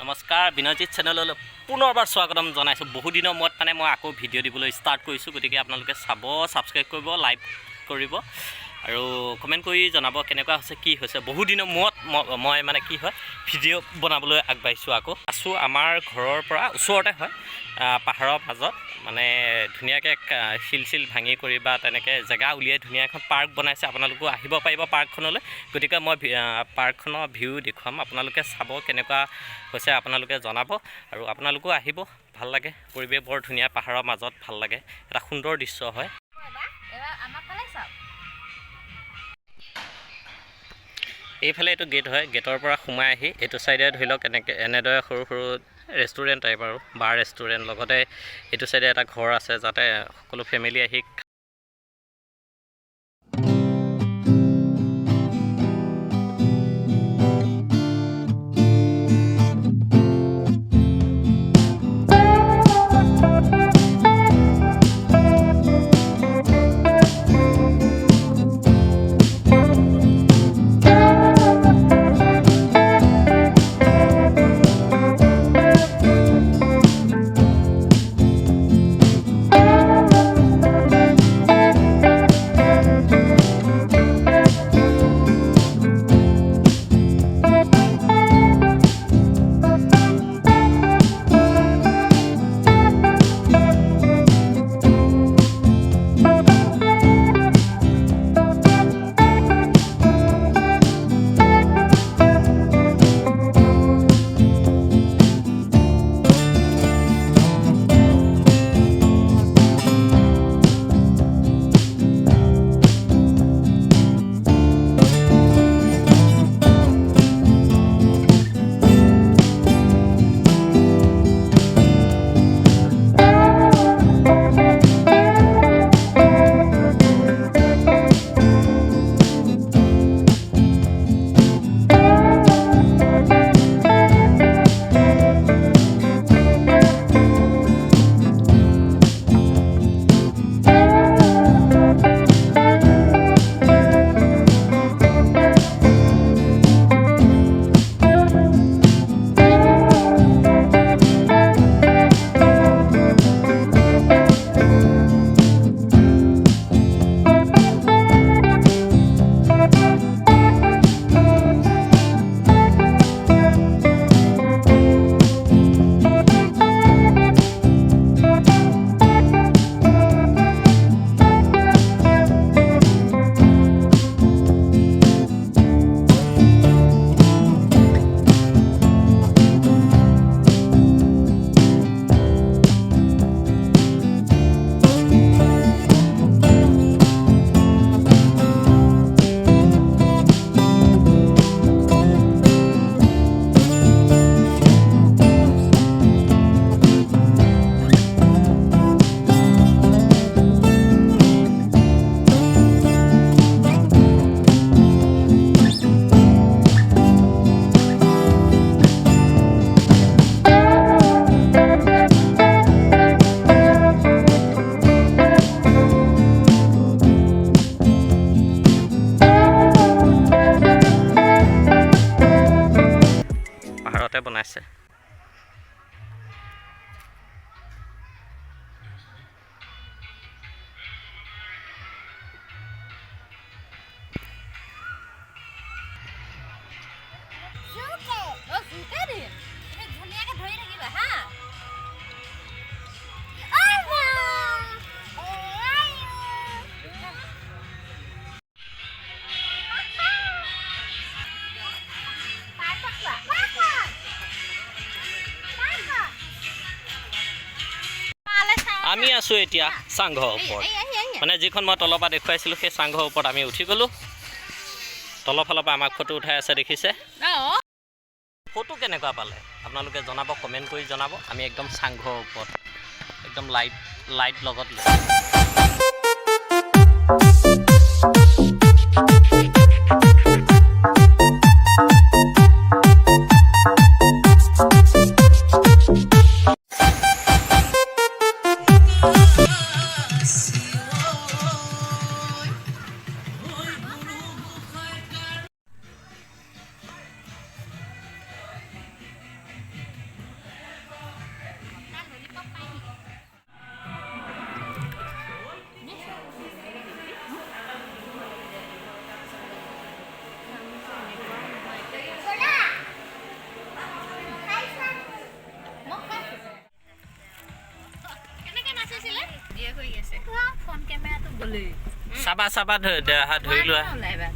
নমস্কাৰ বিনয়জিৎ চেনেললৈ পুনৰবাৰ স্বাগতম জনাইছোঁ। বহুদিনৰ মূৰত মই আকৌ ভিডিঅ' দিবলৈ ষ্টাৰ্ট কৰিছোঁ, গতিকে আপোনালোকে চাব, ছাবস্ক্ৰাইব কৰিব, লাইক কৰিব আৰু কমেণ্ট কৰি জনাব কেনেকুৱা হৈছে, কি হৈছে। বহুদিনৰ মূৰত মই কি হয় ভিডিঅ' বনাবলৈ আগবাঢ়িছোঁ। আকৌ আছোঁ আমাৰ ঘৰৰ পৰা ওচৰতে হয়, পাহাৰৰ মাজত ধুনীয়াকৈ শিল ভাঙি কৰি বা তেনেকৈ জেগা উলিয়াই ধুনীয়া এখন পাৰ্ক বনাইছে। আপোনালোকো আহিব পাৰিব পাৰ্কখনলৈ। গতিকে মই পাৰ্কখনৰ ভিউ দেখুৱাম, আপোনালোকে চাব কেনেকুৱা হৈছে, আপোনালোকে জনাব আৰু আপোনালোকো আহিব। ভাল লাগে, পৰিৱেশ বৰ ধুনীয়া, পাহাৰৰ মাজত ভাল লাগে, এটা সুন্দৰ দৃশ্য হয়। এইফালে এইটো গেট হয়, গেটৰ পৰা সোমাই আহি এইটো চাইডে ধৰি লওক এনেদৰে সৰু সৰু ৰেষ্টুৰেণ্ট টাইপ আৰু বাৰ ৰেষ্টুৰেণ্ট, লগতে এইটো চাইডে এটা ঘৰ আছে যাতে সকলো ফেমিলি আহি বনাইছে। আমি আছোঁ এতিয়া চাংঘৰ ওপৰত, যিখন মই তলৰ পৰা দেখুৱাইছিলোঁ সেই চাংঘৰ ওপৰত আমি উঠি গ'লোঁ। তলৰ ফালৰ পৰা আমাক ফটো উঠাই আছে, দেখিছে। ফটো কেনেকুৱা পালে আপোনালোকে জনাব, কমেণ্ট কৰি জনাব। আমি একদম চাংঘৰ ওপৰত, একদম লাইট লগত ভিডিঅ' কৰি আছে ফোন কেমেৰাটো গ'লেই চাবা ধৰি লোৱা